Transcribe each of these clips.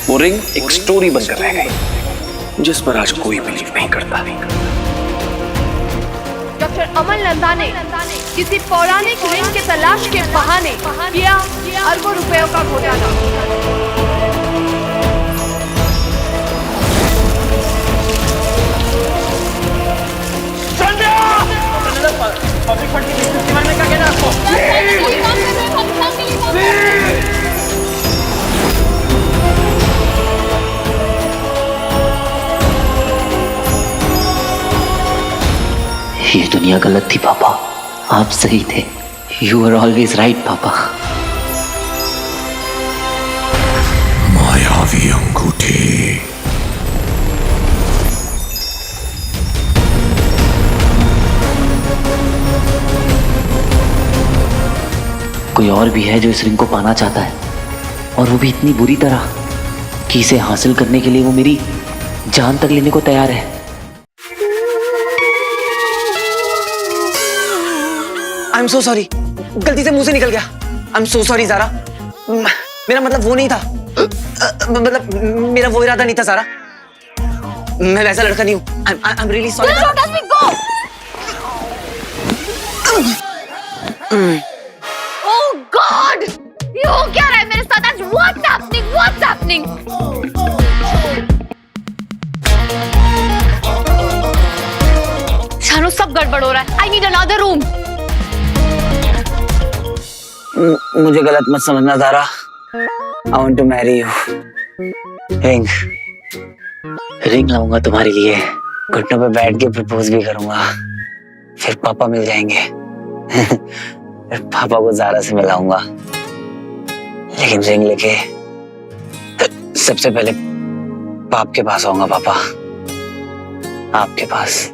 वो रिंग एक स्टोरी बनकर रह गई जिस पर आज कोई बिलीव नहीं करता। डॉक्टर अमल नंदा ने किसी पौराणिक रिंग के तलाश के बहाने किया अरबों रुपयों का घोटाला। पब्लिक फंड की बिजनेस के बारे में क्या कहना आपको? ये दुनिया गलत थी पापा, आप सही थे। यू आर ऑलवेज राइट पापा। मायावी अंगूठी। कोई और भी है जो इस रिंग को पाना चाहता है, और वो भी इतनी बुरी तरह कि इसे हासिल करने के लिए वो मेरी जान तक लेने को तैयार है। आई एम सो सॉरी, गलती से मुंह से निकल गया। I am so sorry Zara, मेरा मतलब वो नहीं था, मतलब मेरा वो इरादा नहीं था ज़ारा, मैं वैसा लड़का नहीं हूँ। I am really sorry. Oh God! ये हो क्या रहा है मेरे साथ आज? What's happening? What's happening? Shanu सब गड़बड़ हो रहा है। I need another room. मुझे गलत मत समझना Zara. I want to marry you. Ring लाऊंगा तुम्हारे लिए। घुटनों पे बैठ के प्रपोज भी करूंगा, फिर पापा मिल जाएंगे। फिर पापा को ज़ारा से मिलाऊंगा, लेकिन रिंग लेके सबसे पहले पाप के पास आऊंगा। पापा, आपके पास।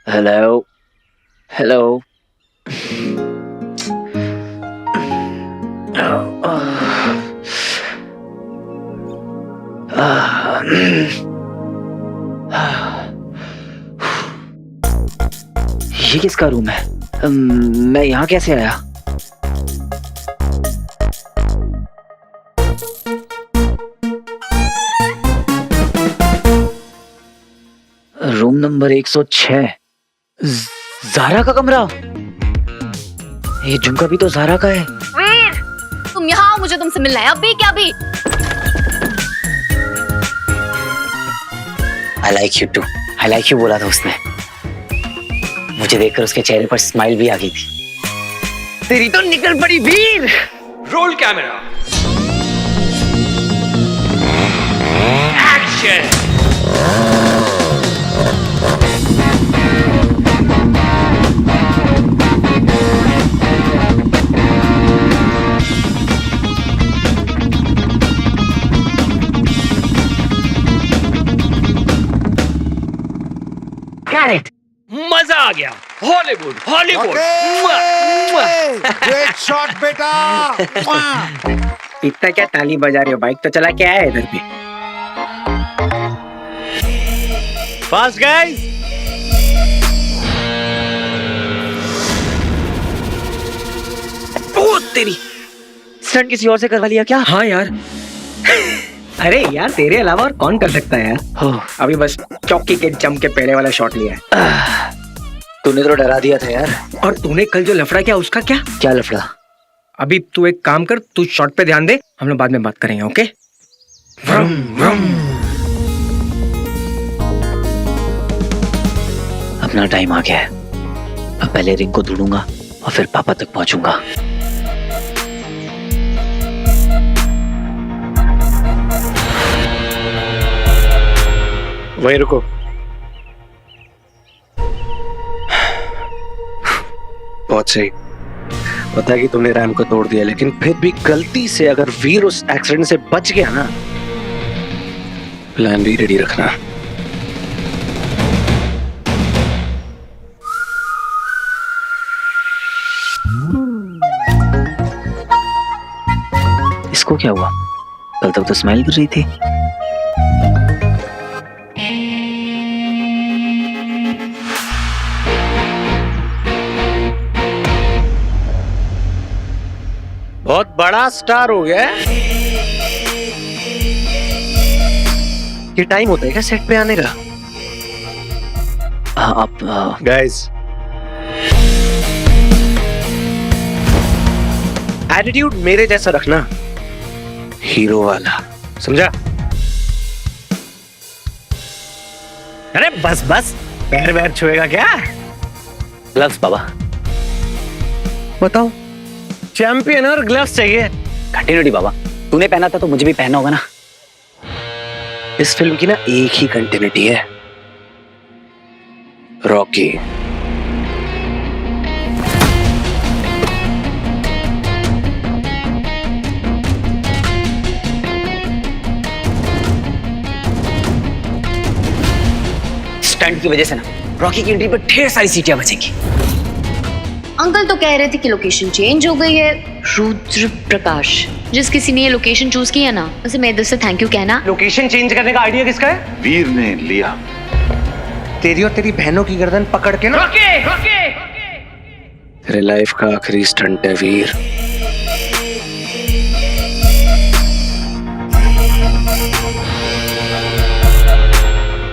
Hello hello. ये किसका रूम है? मैं यहाँ कैसे आया? Room number 106। ज़ारा का कमरा। ये झुमका भी तो ज़ारा का है। वीर, तुम यहाँ आओ, मुझे तुमसे मिलना है। अभी क्या अभी? I like you too. I like you बोला था उसने। मुझे देखकर उसके चेहरे पर स्माइल भी आ गई थी। तेरी तो निकल पड़ी वीर। Roll camera, action. मजा आ गया। Hollywood Hollywood. ग्रेट शॉट बेटा। इतना क्या ताली बजा रहे हो? बाइक तो चला के आया इधर पे। Fast guys. ओ तेरी, स्टंट किसी और से करवा लिया क्या? हाँ यार। अरे यार, तेरे अलावा और कौन कर सकता है यार? हो, अभी बस चौकी के जम के पहले वाला शॉट लिया है। तूने तो डरा दिया था यार। और तूने कल जो लफड़ा किया उसका क्या? क्या लफड़ा? अभी तू एक काम कर, तू शॉट पे ध्यान दे, हम लोग बाद में बात करेंगे। ओके? व्रम व्रम। अपना टाइम आ गया है। अब पहले रिंग को ढूंढूंगा और फिर पापा तक पहुंचूंगा। वहीं रुको। बहुत सही। पता है कि तुमने रैम को तोड़ दिया, लेकिन फिर भी गलती से अगर वीर उस एक्सीडेंट से बच गया ना, प्लान भी रेडी रखना। इसको क्या हुआ? कल तक तो स्माइल कर रही थी। बहुत बड़ा स्टार हो गया है। ये टाइम होता है क्या सेट पे आने का? आप गाइस, एटीट्यूड मेरे जैसा रखना, हीरो वाला, समझा? अरे बस बस, पैर वैर छुएगा क्या? ग्लव्स बाबा। बताओ, चैंपियन और ग्लव्स चाहिए। कंटिन्यूटी बाबा, तूने पहना था तो मुझे भी पहनना होगा ना। इस फिल्म की ना एक ही कंटिन्यूटी है, रॉकी। स्टंट की वजह से ना रॉकी की एंट्री पर ढेर सारी सीटियां बचेंगी। अंकल तो कह रहे थे कि लोकेशन चेंज हो गई है। रुद्र प्रकाश, जिस किसी ने ये लोकेशन चूज किया ना, उसे मेरे दिल से थैंक यू कहना। लोकेशन चेंज करने का आइडिया किसका है? वीर ने लिया। तेरी और तेरी बहनों की गर्दन पकड़ के ना। तेरे लाइफ का आखिरी स्टंट है वीर।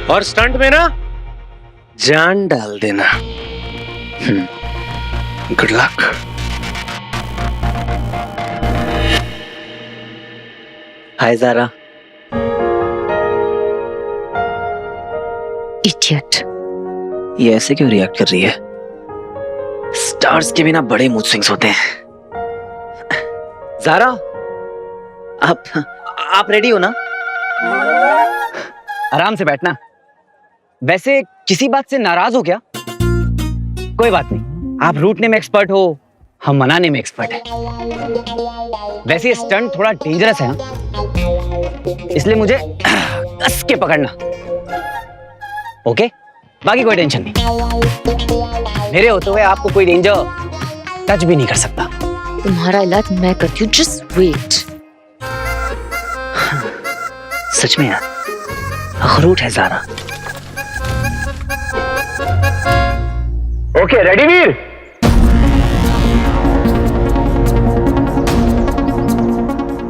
और स्टंट में ना जान डाल देना। Good luck. Hi Zara. Idiot. ये ऐसे क्यों रिएक्ट कर रही है? स्टार्स के बिना बड़े मूड स्विंग्स होते हैं। ज़ारा, आप रेडी हो ना? आराम से बैठना। वैसे किसी बात से नाराज हो क्या? कोई बात नहीं, आप रूठने में एक्सपर्ट हो, हम मनाने में एक्सपर्ट हैं। वैसे ये स्टंट थोड़ा डेंजरस है ना, इसलिए मुझे कस के पकड़ना। ओके? बाकी कोई टेंशन नहीं। मेरे होते हुए आपको कोई डेंजर टच भी नहीं कर सकता। तुम्हारा इलाज मैं करती हूँ, जस्ट वेट। सच में यार, अखरूट है ज़ारा। ओके, रेडी वीर?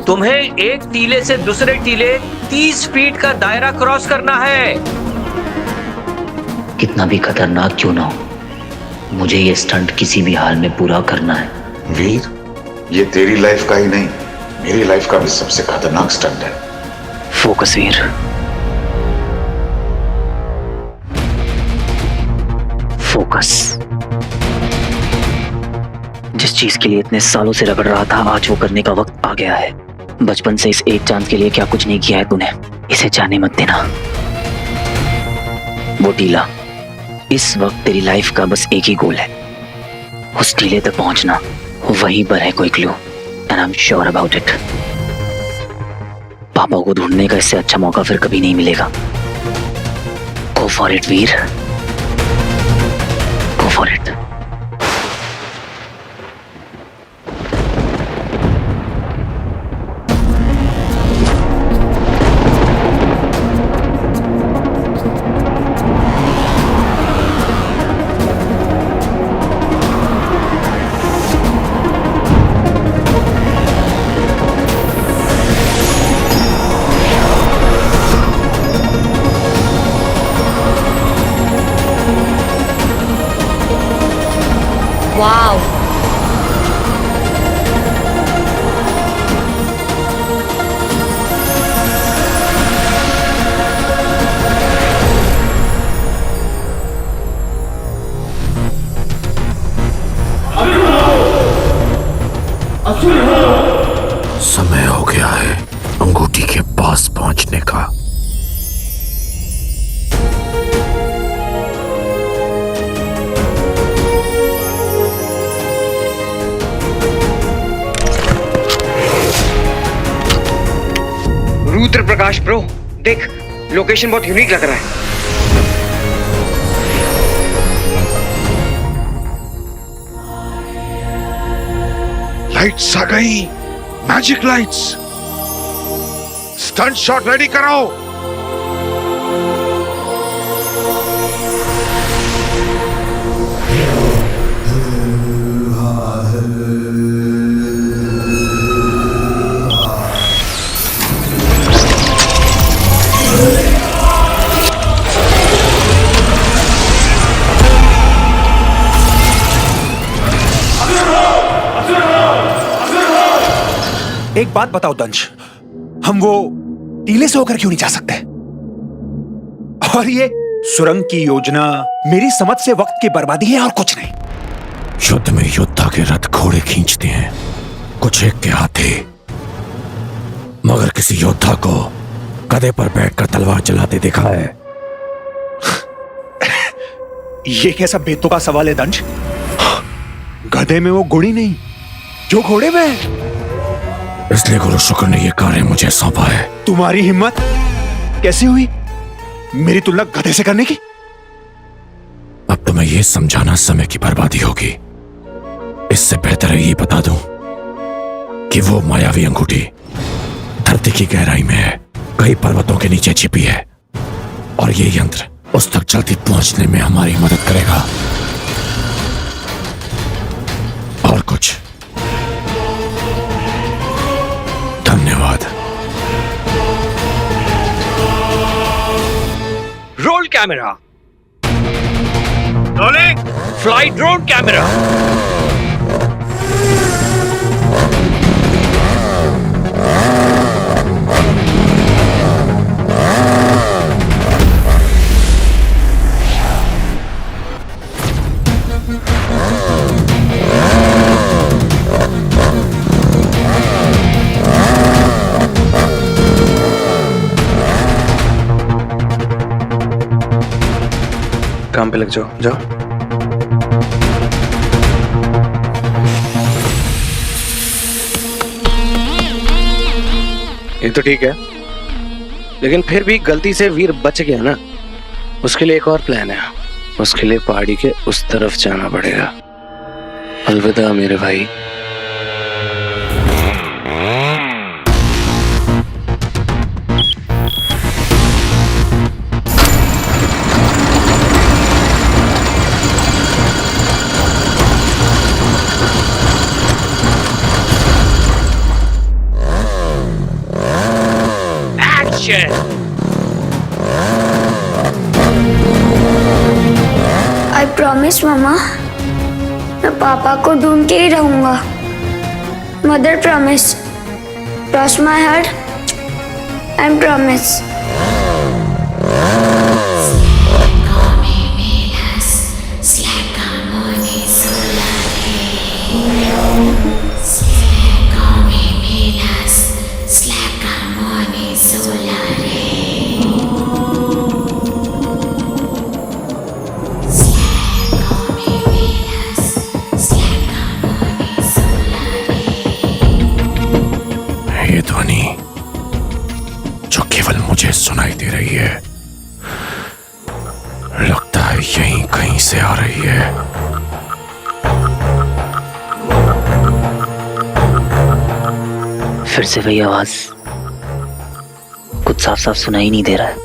तुम्हें एक टीले से दूसरे टीले 30 फीट का दायरा क्रॉस करना है। कितना भी खतरनाक क्यों ना हो, मुझे ये स्टंट किसी भी हाल में पूरा करना है। वीर, ये तेरी लाइफ का ही नहीं, मेरी लाइफ का भी सबसे खतरनाक स्टंट है। फोकस वीर, फोकस। जिस चीज के लिए इतने सालों से रगड़ रहा था, आज वो करने का वक्त आ गया है। बचपन से इस एक चांस के लिए क्या कुछ नहीं किया है तूने, इसे जाने मत देना। वो टीला, इस वक्त तेरी लाइफ का बस एक ही गोल है, उस टीले तक पहुंचना। वहीं पर है कोई clue, and I am sure about it. पापा को ढूंढने का इससे अच्छा मौका फिर कभी नहीं मिलेगा। Go for it Veer, go for it. Wow, समय हो गया है अंगूठी के पास पहुंचने का। रुद्र प्रकाश ब्रो, देख लोकेशन बहुत यूनिक लग रहा है। लाइट्स आ गई, magic lights. Stunt shot ready कराओ। एक बात बताओ दंश, हम वो टीले से होकर क्यों नहीं जा सकते? और ये सुरंग की योजना मेरी समझ से वक्त की बर्बादी है और कुछ नहीं। युद्ध में योद्धा के रथ घोड़े खींचते हैं, कुछ एक के हाथी, मगर किसी योद्धा को गधे पर बैठकर तलवार चलाते देखा है? ये कैसा बेतुका सवाल है दंश? गधे में वो गुणी नहीं जो घोड़े में है। इसलिए गुरु शुक्र ने यह कार्य मुझे सौंपा है। तुम्हारी हिम्मत कैसे हुई मेरी तुलना गधे से करने की? अब तुम्हें यह समझाना समय की बर्बादी होगी। इससे बेहतर है ये बता दूं कि वो मायावी अंगूठी धरती की गहराई में है, कई पर्वतों के नीचे छिपी है, और ये यंत्र उस तक जल्दी पहुंचने में हमारी मदद करेगा। और कुछ? धन्यवाद। Roll camera, rolling, flight drone camera. काम पे लग जाओ, जाओ। ये तो ठीक है, लेकिन फिर भी गलती से वीर बच गया ना, उसके लिए एक और प्लान है। उसके लिए पहाड़ी के उस तरफ जाना पड़ेगा। अलविदा मेरे भाई। आई प्रॉमिस मामा, मैं पापा को ढूंढ के ही रहूंगा। Mother promise, cross my heart and promise. ये ध्वनि जो केवल मुझे सुनाई दे रही है, लगता है यहीं कहीं से आ रही है। फिर से वही आवाज, कुछ साफ साफ सुनाई नहीं दे रहा है,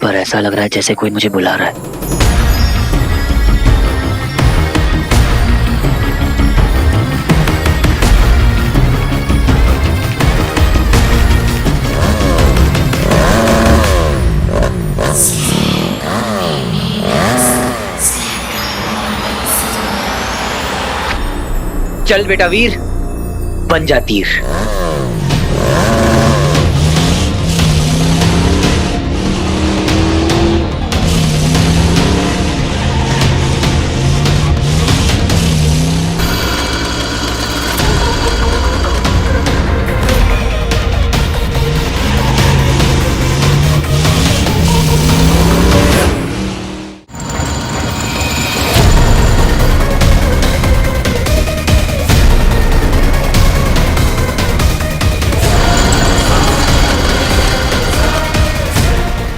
पर ऐसा लग रहा है जैसे कोई मुझे बुला रहा है। चल बेटा वीर, बन जा तीर।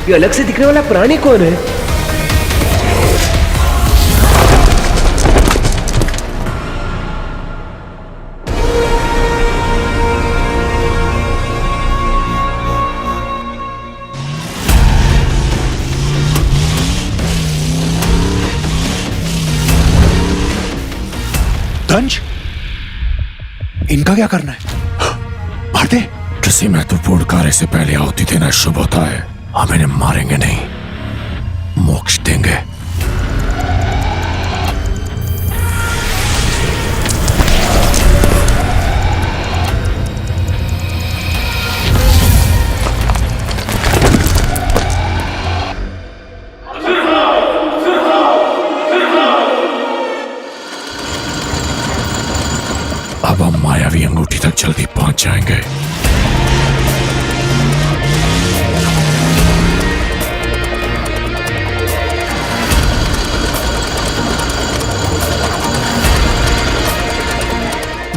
ये अलग से दिखने वाला प्राणी कौन है? दंश, इनका क्या करना है? मार दे। किसी महत्वपूर्ण कार्य से पहले आहुति देना शुभ होता है। हम इन्हें मारेंगे नहीं, मोक्ष देंगे। अब हम मायावी अंगूठी तक जल्दी पहुंच जाएंगे।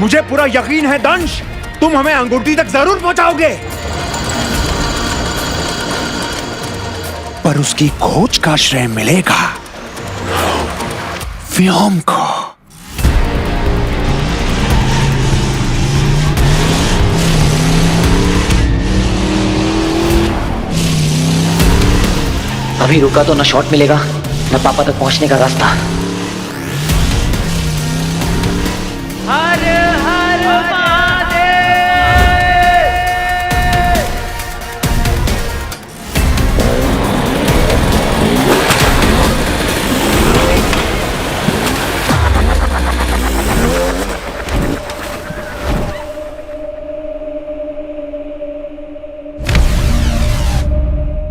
मुझे पूरा यकीन है दंश, तुम हमें अंगूठी तक जरूर पहुंचाओगे। पर उसकी खोज का श्रेय मिलेगा व्योम को। अभी रुका तो न शॉट मिलेगा न पापा तक पहुंचने का रास्ता। हर हर महादेव।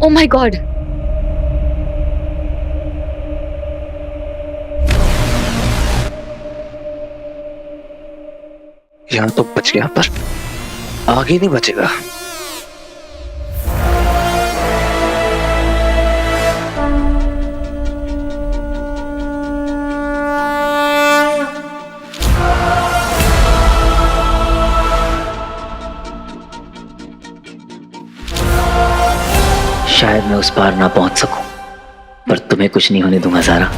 ओ माय गॉड, यहां तो बच गया, पर आगे नहीं बचेगा। शायद मैं उस पार ना पहुंच सकूं, पर तुम्हें कुछ नहीं होने दूंगा ज़ारा।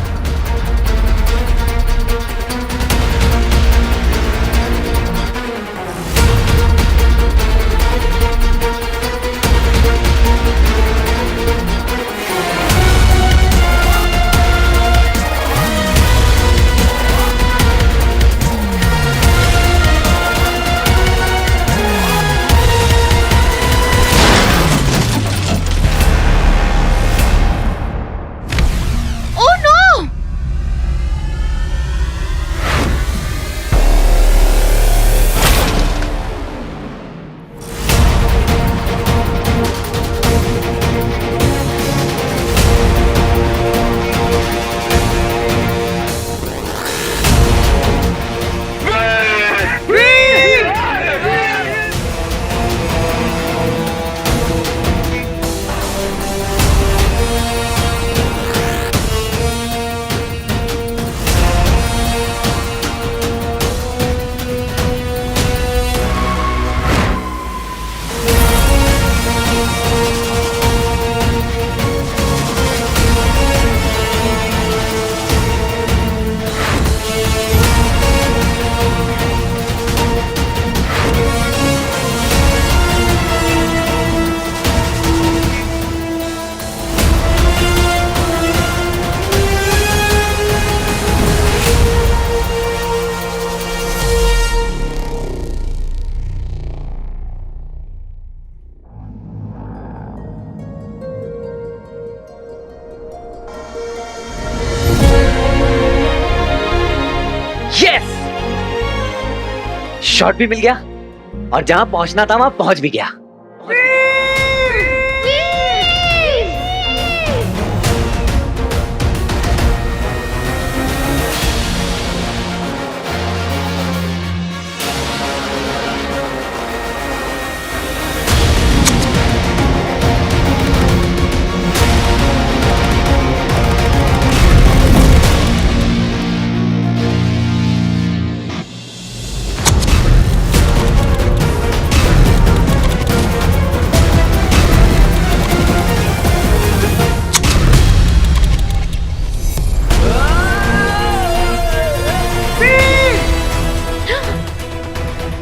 शॉट भी मिल गया और जहां पहुंचना था वहां पहुंच भी गया।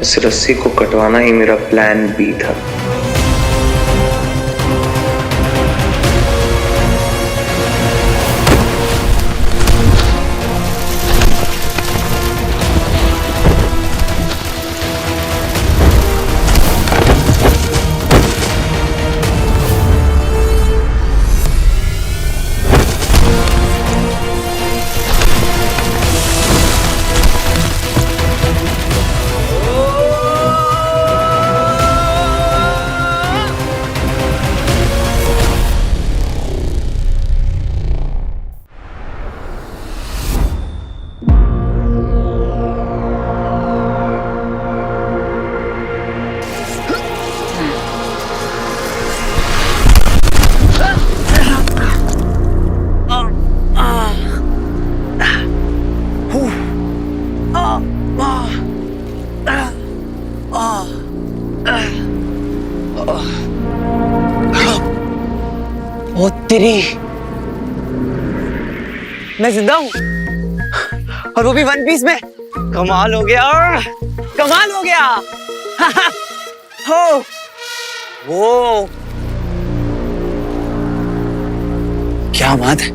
इस रस्सी को कटवाना ही मेरा प्लान बी था। तेरी, मैं जिंदा हूँ और वो भी वन पीस में। कमाल हो गया, कमाल हो गया। हो वो क्या बात है।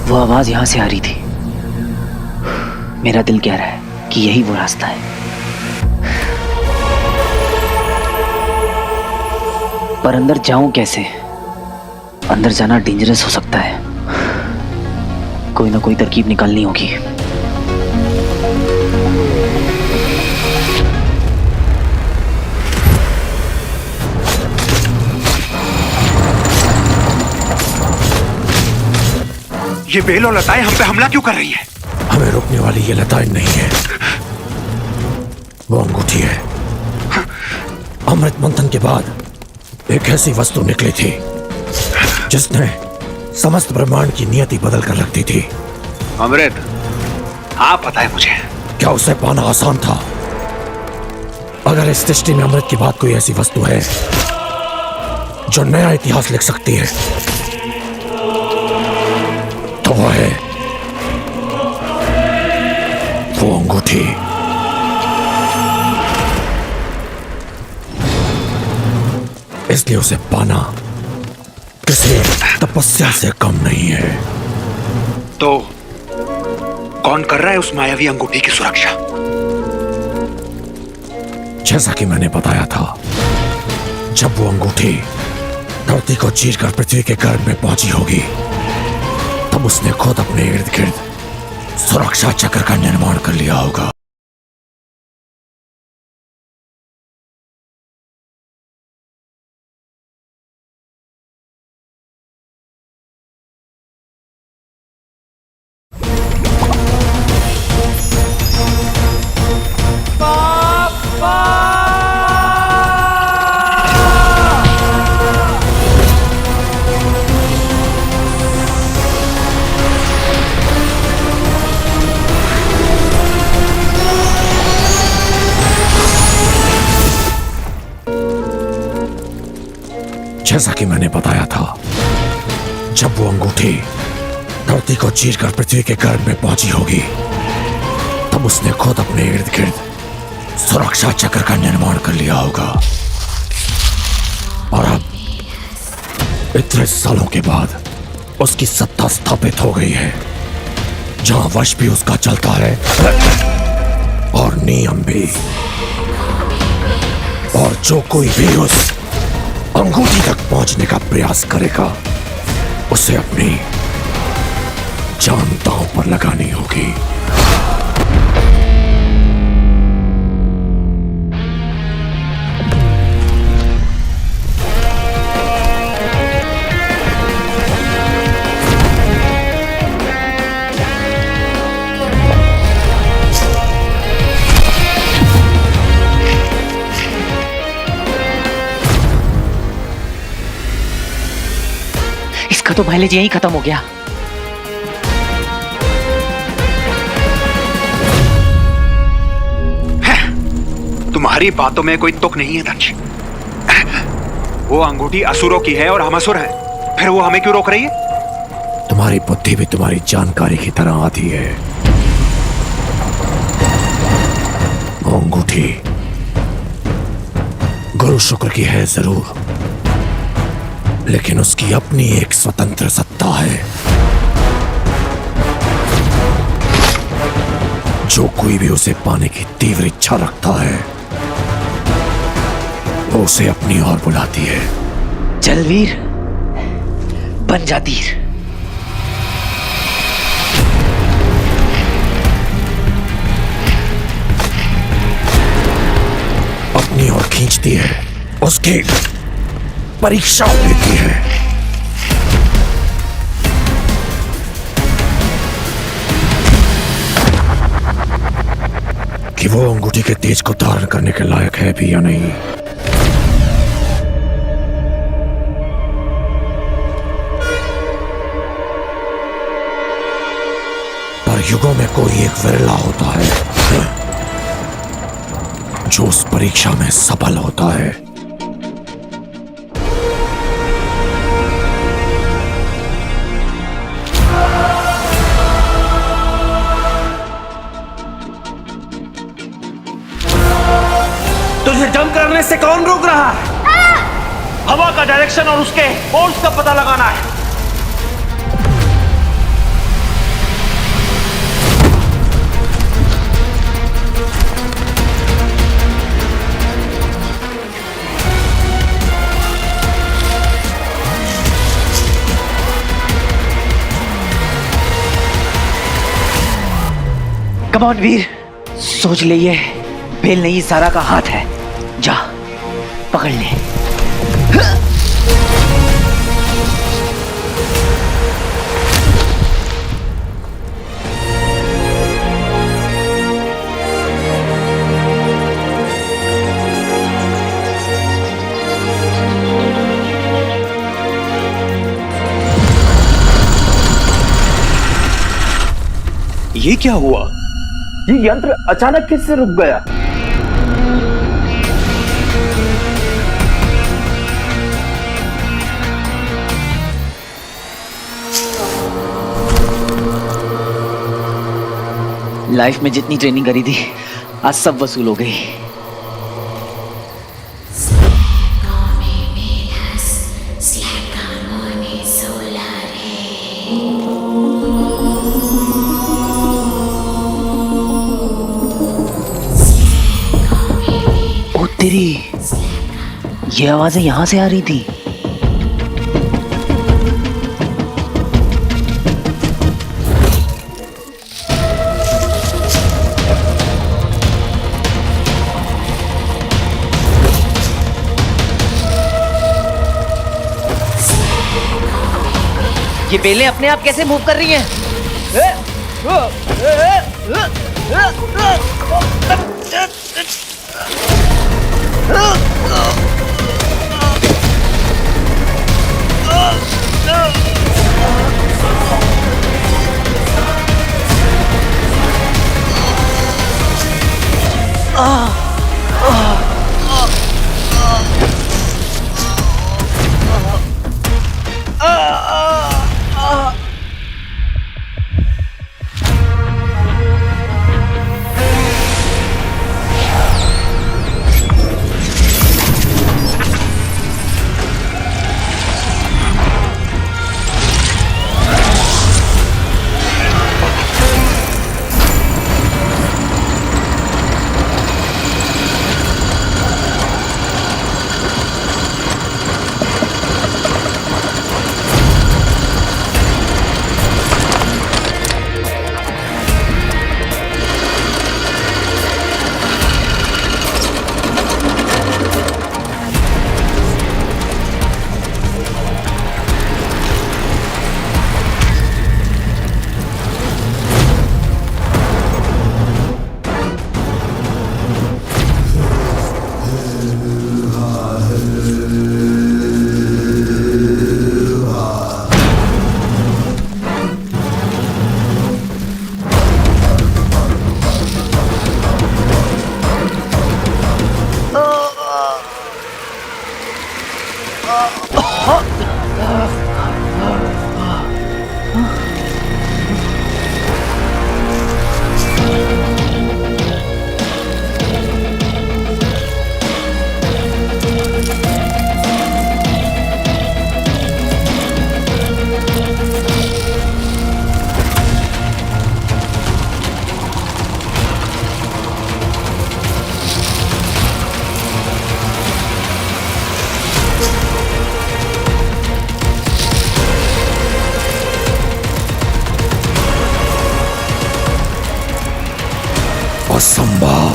वो आवाज यहां से आ रही थी। मेरा दिल कह रहा है कि यही वो रास्ता है, पर अंदर जाऊं कैसे? अंदर जाना डेंजरस हो सकता है। कोई ना कोई तरकीब निकालनी होगी। ये बेल और लताएं हम पे हमला क्यों कर रही है? हमें रोकने वाली ये लताएं नहीं है, वो अंगूठी है। अमृत मंथन के बाद एक ऐसी वस्तु निकली थी जिसने समस्त ब्रह्मांड की नियति बदल कर रखती थी। अमृत, हाँ पता है मुझे। क्या उसे पाना आसान था? अगर इस सृष्टि में अमृत के बाद कोई ऐसी वस्तु है जो नया इतिहास लिख सकती है तो वो है वो अंगूठी। इसलिए उसे पाना किसी तपस्या से कम नहीं है। तो कौन कर रहा है उस मायावी अंगूठी की सुरक्षा? जैसा कि मैंने बताया था, जब वो अंगूठी धरती को चीरकर पृथ्वी के गर्भ में पहुंची होगी तब उसने खुद अपने इर्द गिर्द सुरक्षा चक्र का निर्माण कर लिया होगा। जैसा कि मैंने बताया था, जब वो अंगूठी धरती को चीरकर पृथ्वी के गर्भ में पहुंची होगी तब उसने खुद अपने इर्द गिर्द सुरक्षा चक्र का निर्माण कर लिया होगा। और अब इतने सालों के बाद उसकी सत्ता स्थापित हो गई है, जहां वश भी उसका चलता है और नियम भी। और जो कोई भी उस अंगूठी तक पहुंचने का प्रयास करेगा उसे अपनी जान दांव पर लगानी होगी। इसका तो माइलेज यहीं खत्म हो गया। तुम्हारी बातों में कोई तुक नहीं है दंश। वो अंगूठी असुरों की है और हम असुर हैं, फिर वो हमें क्यों रोक रही है? तुम्हारी बुद्धि भी तुम्हारी जानकारी की तरह आती है। वो अंगूठी गुरु शुक्र की है जरूर, लेकिन उसकी अपनी एक स्वतंत्र सत्ता है। जो कोई भी उसे पाने की तीव्र इच्छा रखता है, वो उसे अपनी ओर बुलाती है। चल वीर, बन जा तीर। अपनी ओर खींचती है, उसकी परीक्षा लेती है। कि वो अंगूठी के तेज को धारण करने के लायक है भी या नहीं। पर युगों में कोई एक विरला होता है जो उस परीक्षा में सफल होता है। तुझे जंप करने से कौन रोक रहा है? हवा का डायरेक्शन और उसके फोर्स का पता लगाना है। कम ऑन वीर, सोच ले, ये बेल नहीं सारा का हाथ है। जा पकड़ ले। ये क्या हुआ? ये यंत्र अचानक किससे रुक गया? लाइफ में जितनी ट्रेनिंग करी थी आज सब वसूल हो गई। ओ तेरी, ये आवाजें यहां से आ रही थी। ये बेलें अपने आप कैसे मूव कर रही हैं? असंभव।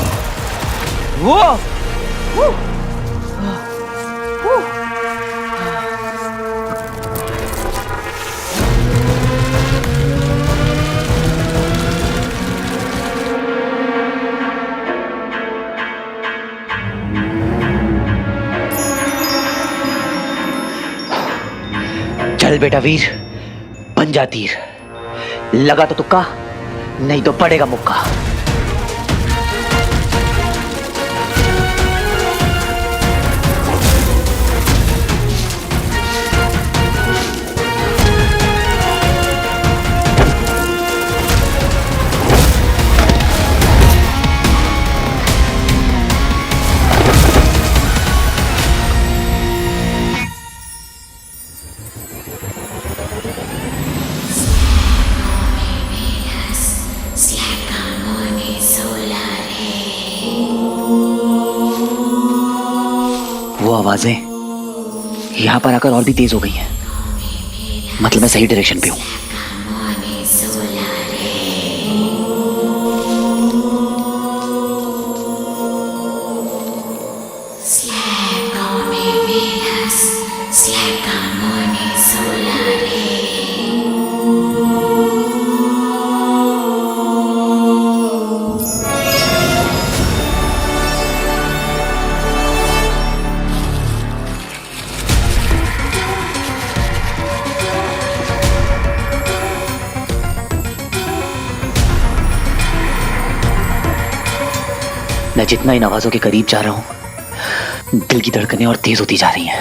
चल बेटा वीर, बन जा तीर। लगा तो तुक्का, नहीं तो पड़ेगा मुक्का। वो आवाजें यहां पर आकर और भी तेज हो गई हैं। मतलब मैं सही डायरेक्शन पे हूं। मैं जितना इन आवाजों के करीब जा रहा हूं, दिल की धड़कनें और तेज होती जा रही हैं।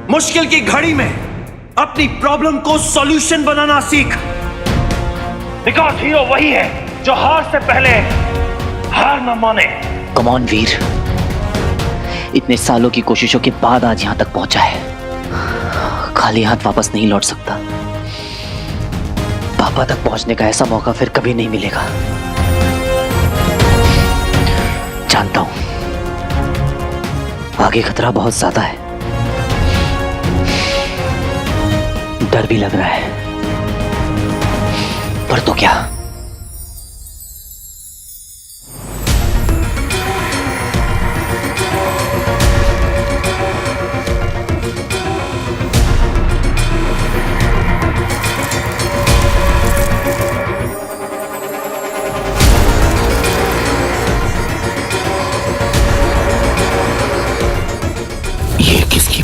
मुश्किल की घड़ी में अपनी प्रॉब्लम को सॉल्यूशन बनाना सीख। बिकॉज़ हीरो वही है जो हार से पहले हार न माने। कम ऑन वीर, इतने सालों की कोशिशों के बाद आज यहां तक पहुंचा है। खाली हाथ वापस नहीं लौट सकता। पापा तक पहुंचने का ऐसा मौका फिर कभी नहीं मिलेगा। जानता हूं आगे खतरा बहुत ज्यादा है, डर भी लग रहा है, पर तो क्या।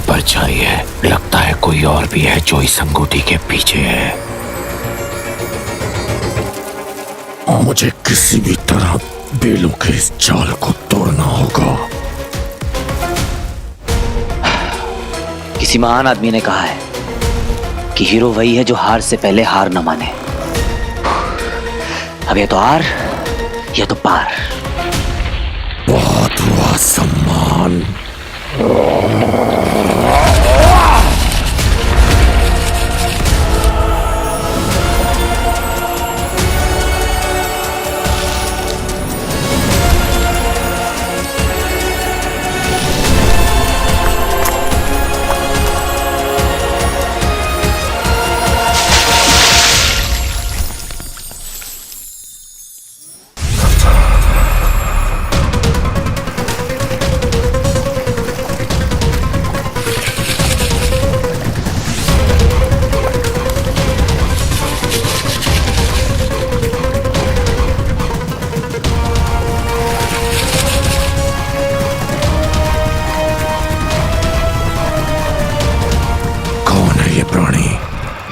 परछाई है। लगता है कोई और भी है जो इस अंगूठी के पीछे है। मुझे किसी भी तरह बेलों के इस जाल को तोड़ना होगा। किसी महान आदमी ने कहा है कि हीरो वही है जो हार से पहले हार न माने। अब ये तो हार या तो पार। बहुत हुआ सम्मान।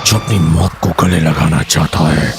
जो अपनी मौत को गले लगाना चाहता है।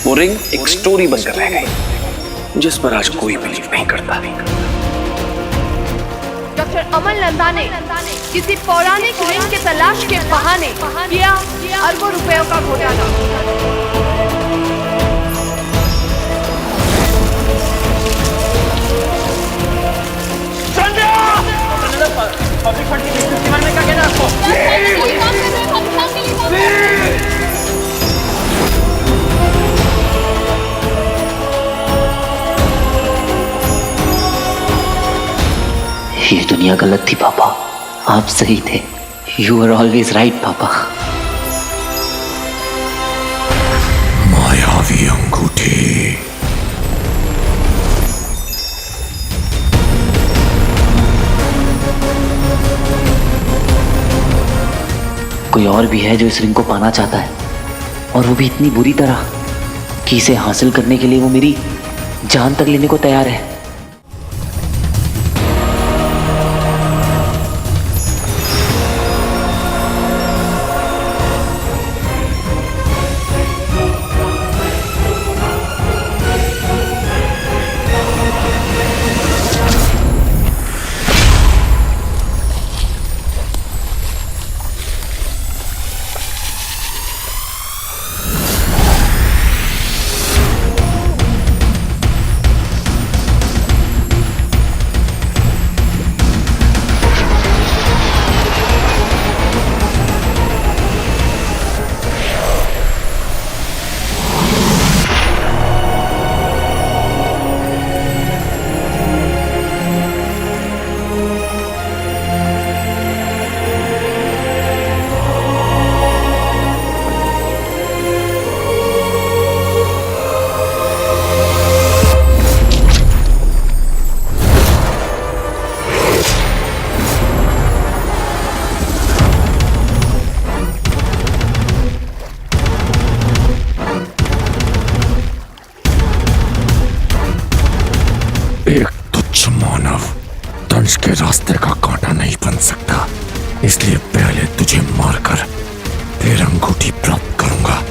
वो रिंग एक स्टोरी बनकर रह गई जिस पर आज कोई बिलीव नहीं करता। डॉक्टर अमल नंदा ने किसी पौराणिक रिंग के तलाश के बहाने किया अरबों रुपयों का घोटाला। पब्लिक फंड की बिजनेस के बारे में क्या कहना है ये दुनिया गलत थी पापा, आप सही थे। यू आर ऑलवेज राइट पापा। मायावी अंगूठी। कोई और भी है जो इस रिंग को पाना चाहता है, और वो भी इतनी बुरी तरह कि इसे हासिल करने के लिए वो मेरी जान तक लेने को तैयार है। एक तुच्छ मानव दंश के रास्ते का कांटा नहीं बन सकता, इसलिए पहले तुझे मारकर फिर अंगूठी प्राप्त करूंगा।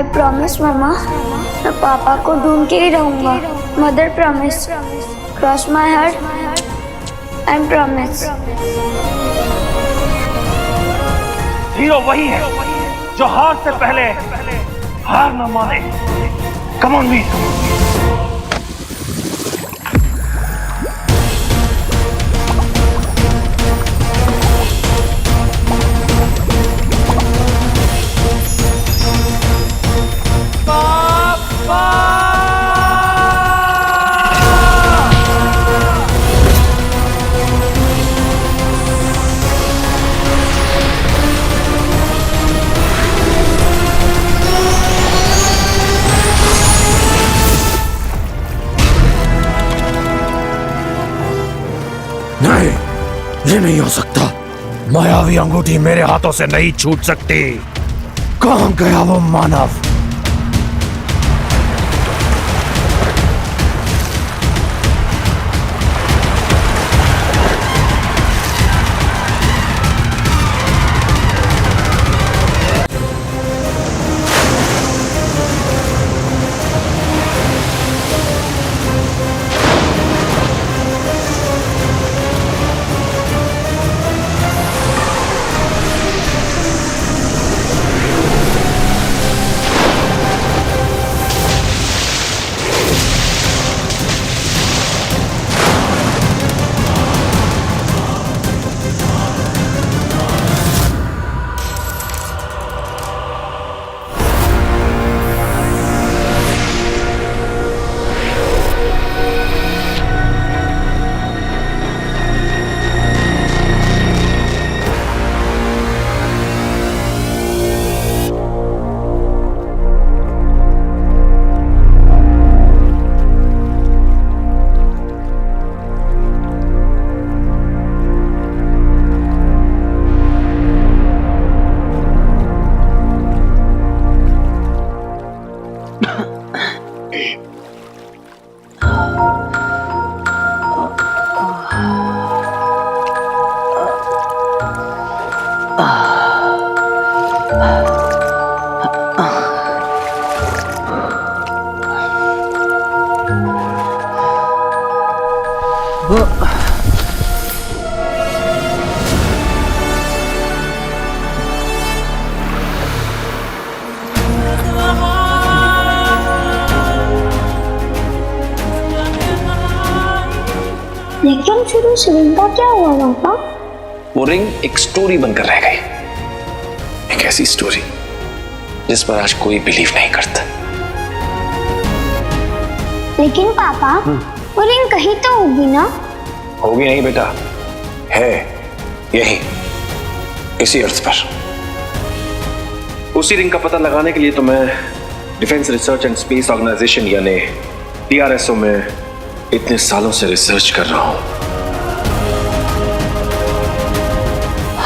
आई प्रॉमिस मम्मा, मैं पापा को ढूंढ के ही रहूंगा। Mother promise, cross my heart and promise. Hero वही है जो हार से पहले हार न माने। कम ऑन वीर। नहीं, ये नहीं हो सकता। मायावी अंगूठी मेरे हाथों से नहीं छूट सकती। कहां गया वो मानव? लेकिन फिर उस रिंग का क्या हुआ पापा? वो रिंग एक स्टोरी बनकर रह गई। एक ऐसी स्टोरी जिस पर आज कोई बिलीव नहीं करता। लेकिन पापा वो रिंग कहीं तो होगी ना? होगी नहीं बेटा, है यही, इसी अर्थ पर। उसी रिंग का पता लगाने के लिए तो मैं defence research and space organisation यानी DRSO में इतने सालों से रिसर्च कर रहा हूं।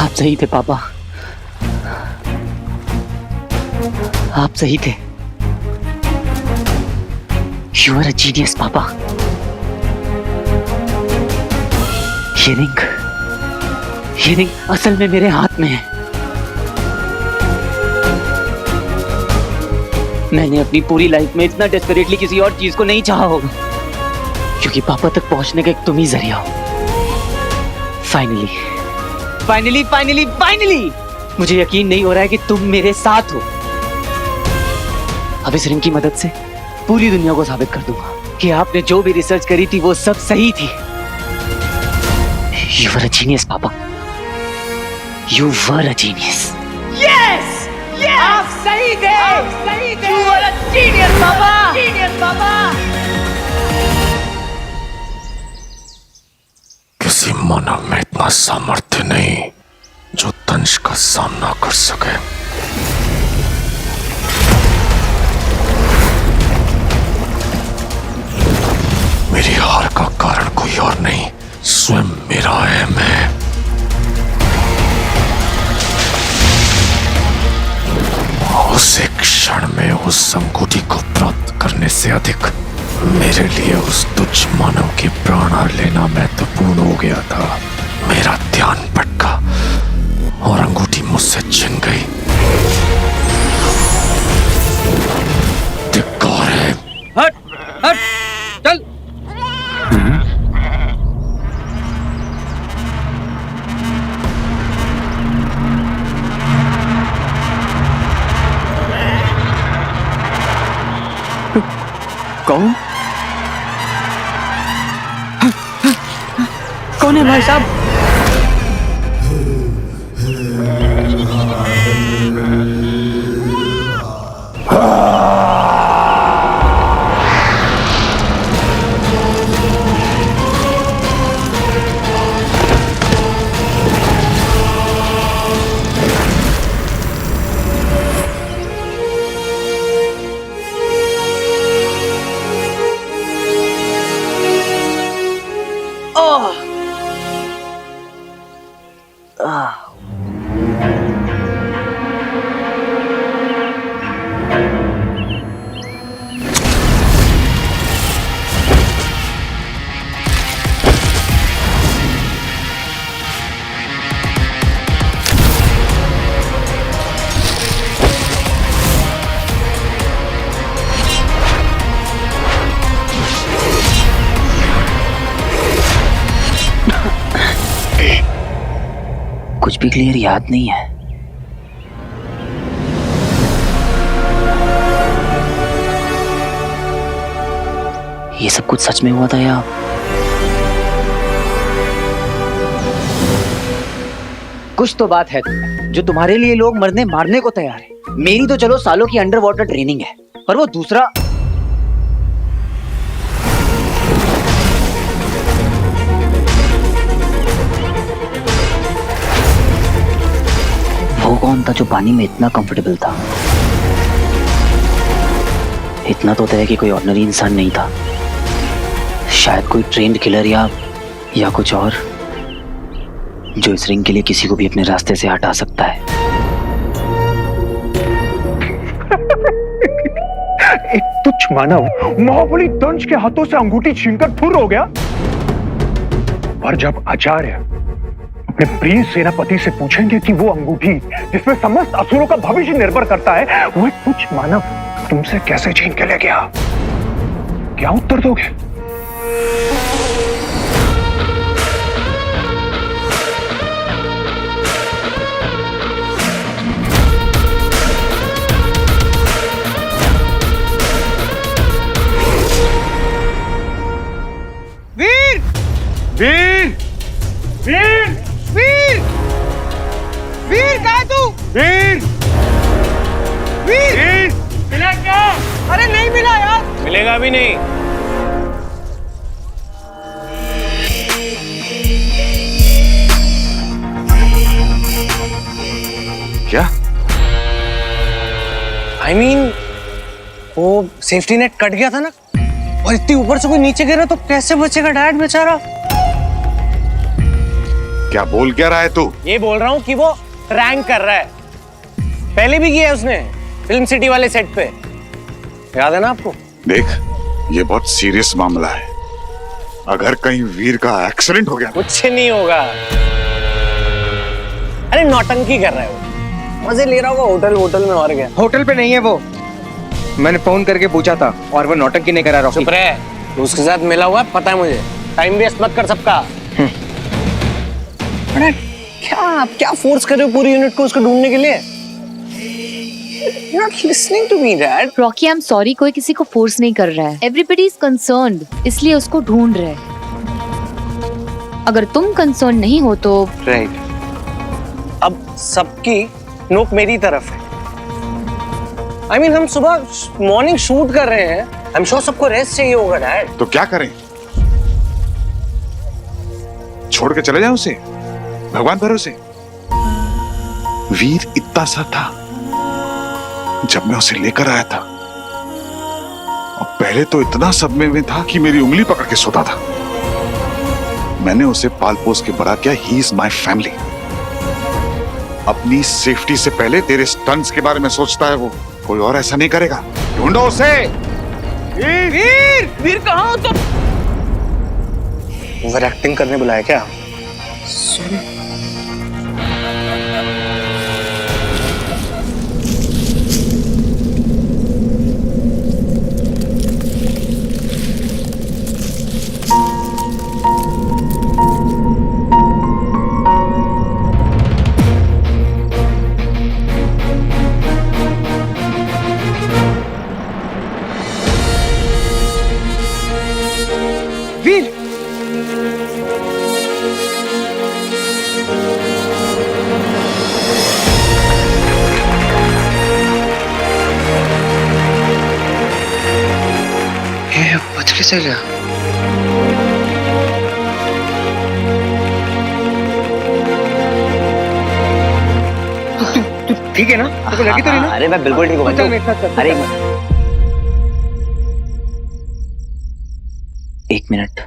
आप सही थे पापा, आप सही थे। यू आर अ जीनियस पापा। ये रिंग असल में मेरे हाथ में है। मैंने अपनी पूरी लाइफ में इतना डेस्परेटली किसी और चीज को नहीं चाहा होगा, क्योंकि पापा तक पहुंचने का एक तुम ही जरिया हो। फाइनली मुझे यकीन नहीं हो रहा है कि तुम मेरे साथ हो। अब इस रिंग की मदद से पूरी दुनिया को साबित कर दूंगा कि आपने जो भी रिसर्च करी थी वो सब सही थी। You were a genius, पापा। You were a genius. Yes! आप सही थे। You are a genius, पापा। किसी मानव में इतना सामर्थ्य नहीं जो दंश का सामना कर सके। मेरी हार का कारण कोई और नहीं, स्वयं मेरा अहम है। उस एक क्षण में उस अंगूठी को प्राप्त करने से अधिक मेरे लिए उस तुच्छ मानव के प्राण लेना महत्वपूर्ण हो गया था। मेरा ध्यान भटका और अंगूठी मुझसे छिन गई। हट, चल। कौन कौन है भाई साहब? कुछ भी क्लियर याद नहीं है। ये सब कुछ सच में हुआ था या कुछ तो बात है जो तुम्हारे लिए लोग मरने मारने को तैयार है। मेरी तो चलो सालों की अंडर वाटर ट्रेनिंग है, पर वो दूसरा वो कौन था जो पानी में इतना कंफर्टेबल था? इतना तो तय है कि कोई ऑर्डिनरी इंसान नहीं था, शायद कोई ट्रेंड किलर या कुछ और, जो इस रिंग के लिए किसी को भी अपने रास्ते से हटा सकता है। एक तुच्छ मानव महाबली दंश के हाथों से अंगूठी छीनकर फुर हो गया, और जब आचार्य अपने प्रिय सेनापति से पूछेंगे कि वो अंगूठी जिसमें समस्त असुरों का भविष्य निर्भर करता है, वो एक तुच्छ मानव तुमसे कैसे छीन के ले गया, क्या उत्तर दोगे? वीर! वीर! वीर! वीर! वीर कहाँ है तू? वीर! वीर! मिला क्या? अरे नहीं मिला यार। मिलेगा भी नहीं। क्या? I mean, वो सेफ्टी नेट कट गया था ना, और इतनी ऊपर से कोई नीचे गिरा तो कैसे बचेगा डैड बेचारा? क्या बोल क्या रहा है तू? ये बोल रहा हूँ कि वो रैंक कर रहा है। पहले भी किया है उसने फिल्म सिटी वाले सेट पे, याद है ना आपको? देख, ये बहुत सीरियस मामला है। अगर कहीं वीर का एक्सीडेंट हो गया, कुछ नहीं होगा। अरे नौटंकी कर रहा है वो, मजे ले रहा होगा होटल में। और क्या? होटल पे नहीं है वो, मैंने फोन करके पूछा था और वो नौटंकी नहीं करा। रॉकी चुप रहे, उसके साथ मिला हुआ है, पता है मुझे। टाइम वेस्ट मत कर सबका। अरे क्या फोर्स कर रहे हो पूरी यूनिट को उसको ढूंढने के लिए? You're not listening to me, Dad. Rocky, I am sorry, कोई किसी को फोर्स नहीं कर रहा है। एवरीबडी इज कंसर्न्ड, इसलिए उसको ढूंढ रहे हैं। अगर तुम कंसर्न नहीं हो तो राइट। अब सबकी नोक मेरी तरफ है। I mean, हम सुबह मॉर्निंग शूट कर रहे हैं, आई एम श्योर सबको रेस्ट चाहिए होगा डैड। तो क्या करें? छोड़ के चले जाए उसे भगवान भरोसे? वीर इतना सा था जब मैं उसे लेकर आया था, और पहले तो इतना सदमे में था कि मेरी उंगली पकड़ के सोता था। मैंने उसे पाल पोस के बड़ा किया। He is my family. अपनी सेफ्टी से पहले तेरे स्टंट्स के बारे में सोचता है वो। कोई और ऐसा नहीं करेगा। ढूंढो उसे। वीर कहाँ हो तुम? ओवर एक्टिंग करने बुलाया क्या? चल गया? तू ठीक है ना? तेरे को लगी तो नहीं ना? अरे मैं बिल्कुल ठीक हूँ। चल मेरे साथ चल। अरे एक मिनट।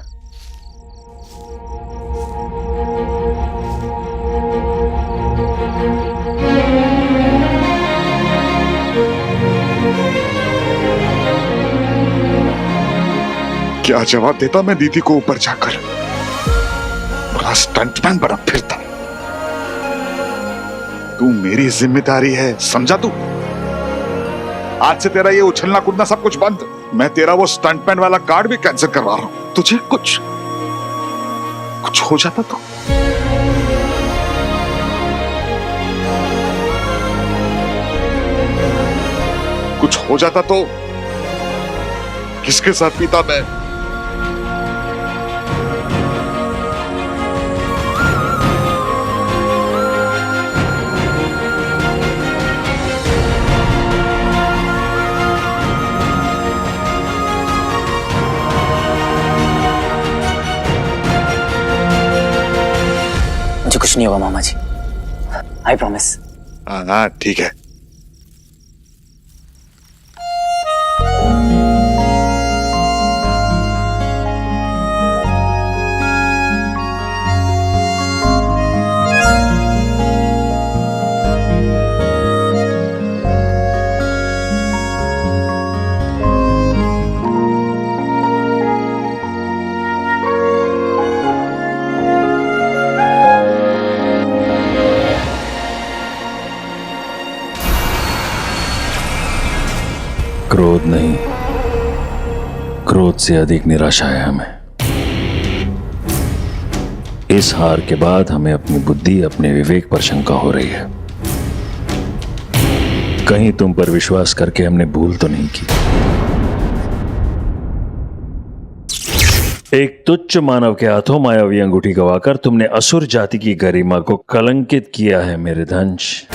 क्या जवाब देता मैं दीदी को ऊपर जाकर? बड़ा स्टंटमैन बना फिरता। तू मेरी जिम्मेदारी है, समझा तू? आज से तेरा ये उछलना कूदना सब कुछ बंद। मैं तेरा वो स्टंटमैन वाला कार्ड भी कैंसिल करवा रहा हूं। तुझे कुछ हो जाता तो? कुछ हो जाता तो किसके साथ पीता मैं? मुझे कुछ नहीं होगा मामा जी, आई प्रॉमिस। हाँ ठीक है। क्रोध नहीं, क्रोध से अधिक निराशा है हमें। इस हार के बाद हमें अपनी बुद्धि, अपने विवेक पर शंका हो रही है। कहीं तुम पर विश्वास करके हमने भूल तो नहीं की? एक तुच्छ मानव के हाथों मायावी अंगूठी गवाकर तुमने असुर जाति की गरिमा को कलंकित किया है मेरे धंश।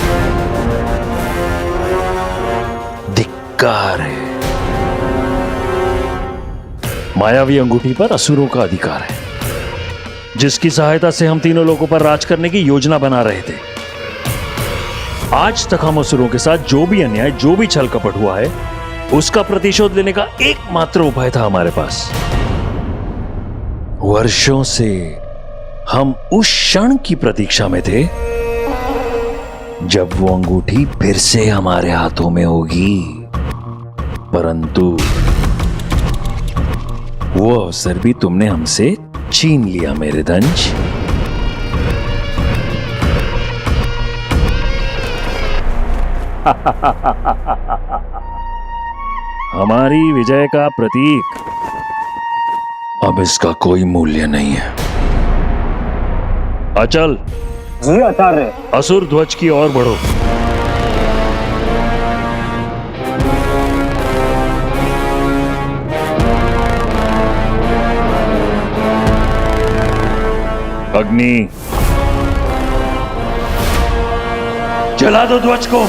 धिक्कार है। मायावी अंगूठी पर असुरों का अधिकार है, जिसकी सहायता से हम तीनों लोगों पर राज करने की योजना बना रहे थे। आज तक हम असुरों के साथ जो भी अन्याय, जो भी छल कपट हुआ है, उसका प्रतिशोध लेने का एकमात्र उपाय था हमारे पास। वर्षों से हम उस क्षण की प्रतीक्षा में थे जब वो अंगूठी फिर से हमारे हाथों में होगी, परंतु वो अवसर भी तुमने हमसे छीन लिया मेरे धंज। हमारी विजय का प्रतीक अब इसका कोई मूल्य नहीं है। अचल जी आचार्य। असुर ध्वज की ओर बढ़ो। अग्नि, जला दो ध्वज को।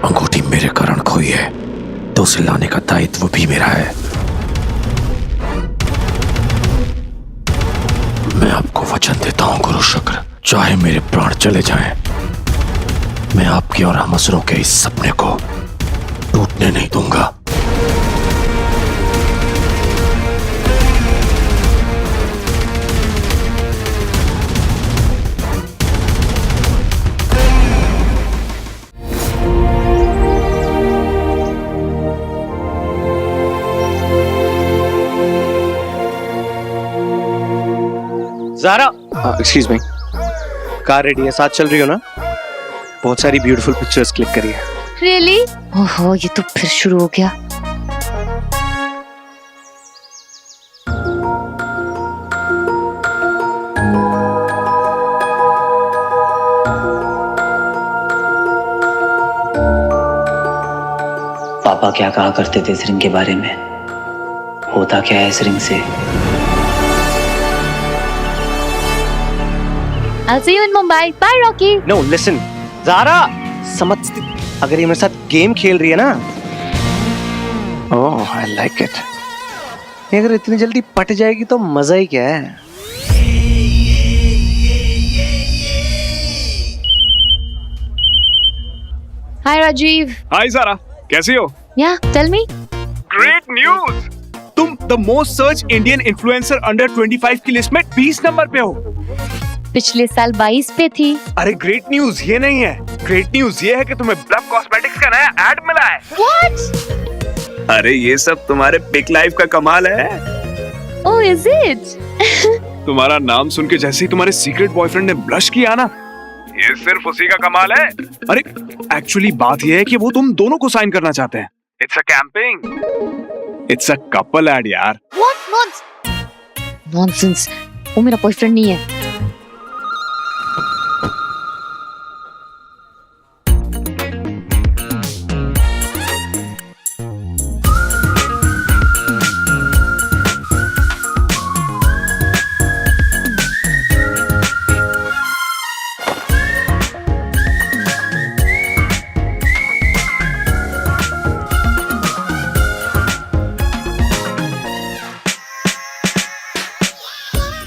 अंगूठी मेरे कारण खोई है तो उसे लाने का दायित्व भी मेरा है। मैं आपको वचन देता हूं गुरु शुक्र, चाहे मेरे प्राण चले जाएं, मैं आपके और हम असुरों के इस सपने को टूटने नहीं दूंगा। Zara, excuse me, car ready है, साथ चल रही हो ना? बहुत सारी ब्यूटीफुल पिक्चर्स क्लिक करी है। रियली? ओहो, ये तो फिर शुरू हो गया। पापा क्या कहा करते थे इस रिंग के बारे में? होता क्या है इस रिंग से? I'll see you in Mumbai. Bye, Rocky. No, listen, Zaara, समझती, अगर ये मेरे साथ गेम खेल रही है ना, ओह, I like it. ये अगर इतनी जल्दी पट जाएगी तो मजा ही क्या है? Hi, Rajiv. हाय ज़ारा, कैसी हो? Yeah, tell me. Great news! तुम the most search Indian influencer under 25 की लिस्ट में 20 नंबर पे हो। पिछले साल 22 पे थी। अरे ग्रेट न्यूज ये नहीं है, ग्रेट न्यूज ये है कि तुम्हें ब्लफ कॉस्मेटिक्स का नया एड मिला है। What? अरे ये सब तुम्हारे पिक लाइफ का कमाल है। Oh, is it? तुम्हारा नाम सुन के जैसे ही तुम्हारे सीक्रेट बॉयफ्रेंड ने ब्लश किया ना, ये सिर्फ उसी का कमाल है। अरे एक्चुअली बात ये है कि वो तुम दोनों को साइन करना चाहते हैं। It's a camping, it's a couple ad यार। What nonsense? वो मेरा बॉयफ्रेंड नहीं है।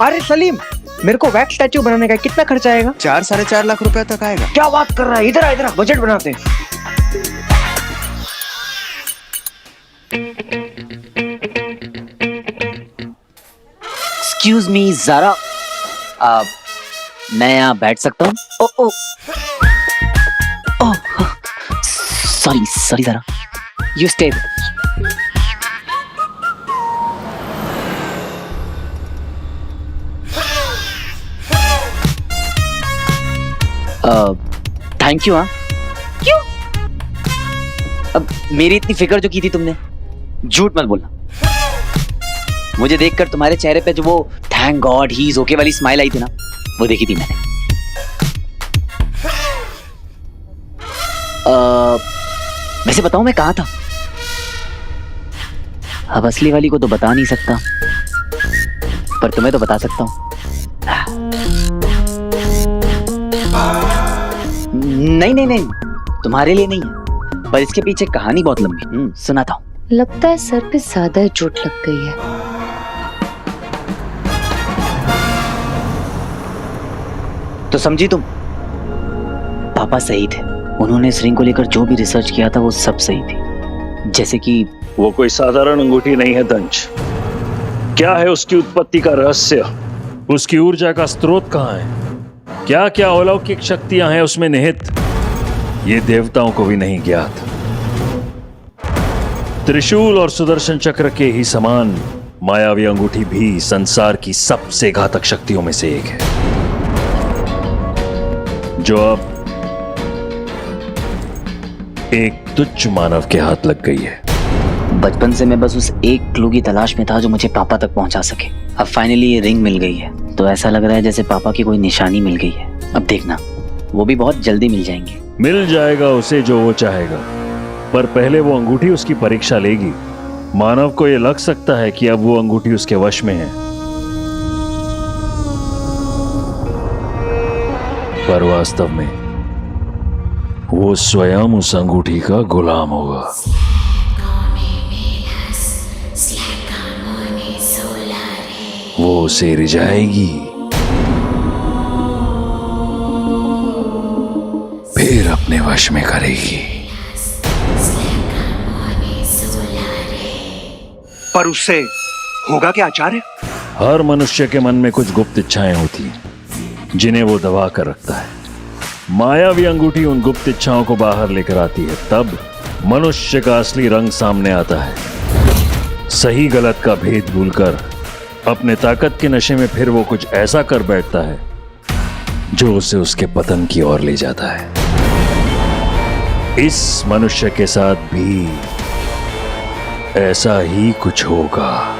अरे सलीम, मेरे को वैक्स स्टैचू बनाने का कितना खर्चा आएगा? 4-4.5 लाख रुपए तक आएगा। क्या बात कर रहा है? इधर आ, इधर आ, बजट बनाते हैं। एक्सक्यूज मी ज़ारा, मैं यहाँ बैठ सकता हूँ? Oh sorry sorry Zara, you stay. Thank you. हाँ, क्यों? अब मेरी इतनी फिक्र जो की थी तुमने, झूठ मत बोलना। मुझे देखकर तुम्हारे चेहरे पे जो वो thank God he is okay वाली स्माइल आई थी ना, वो देखी थी मैंने। वैसे बताऊं मैं कहाँ था? अब असली वाली को तो बता नहीं सकता, पर तुम्हें तो बता सकता हूँ। नहीं नहीं नहीं, तुम्हारे लिए नहीं है, पर इसके पीछे कहानी बहुत लंबी। सुनाता हूँ। लगता है सर पे ज्यादा चोट लग गई है। तो समझी तुम? पापा सही थे, उन्होंने इस रिंग को लेकर जो भी रिसर्च किया था वो सब सही थी। जैसे कि वो कोई साधारण अंगूठी नहीं है दंश। क्या है उसकी उत्पत्ति का रहस्य? उसकी ऊर्जा का स्रोत कहाँ है? क्या क्या अलौकिक शक्तियां हैं उसमें निहित, ये देवताओं को भी नहीं ज्ञात। त्रिशूल और सुदर्शन चक्र के ही समान मायावी अंगूठी भी संसार की सबसे घातक शक्तियों में से एक है, जो अब एक तुच्छ मानव के हाथ लग गई है। बचपन से मैं बस उस एक क्लू की तलाश में था जो मुझे पापा तक पहुंचा सके। अब फाइनली ये रिंग मिल गई है, तो ऐसा लग रहा है जैसे पापा की कोई निशानी मिल गई है। अब देखना, वो भी बहुत जल्दी मिल जाएंगे। मिल जाएगा उसे जो वो चाहेगा, पर पहले वो अंगूठी उसकी परीक्षा लेगी। मानव को ये लग सकता है कि अब वो अंगूठी उसके वश में है, पर वास्तव में वो स्वयं उस अंगूठी का गुलाम होगा। वो उसे रिझाएगी, फिर अपने वश में करेगी। पर उससे होगा क्या आचार्य? हर मनुष्य के मन में कुछ गुप्त इच्छाएं होती हैं, जिन्हें वो दबा कर रखता है। मायावी अंगूठी उन गुप्त इच्छाओं को बाहर लेकर आती है, तब मनुष्य का असली रंग सामने आता है। सही गलत का भेद भूलकर अपने ताकत के नशे में फिर वो कुछ ऐसा कर बैठता है जो उसे उसके पतन की ओर ले जाता है। इस मनुष्य के साथ भी ऐसा ही कुछ होगा।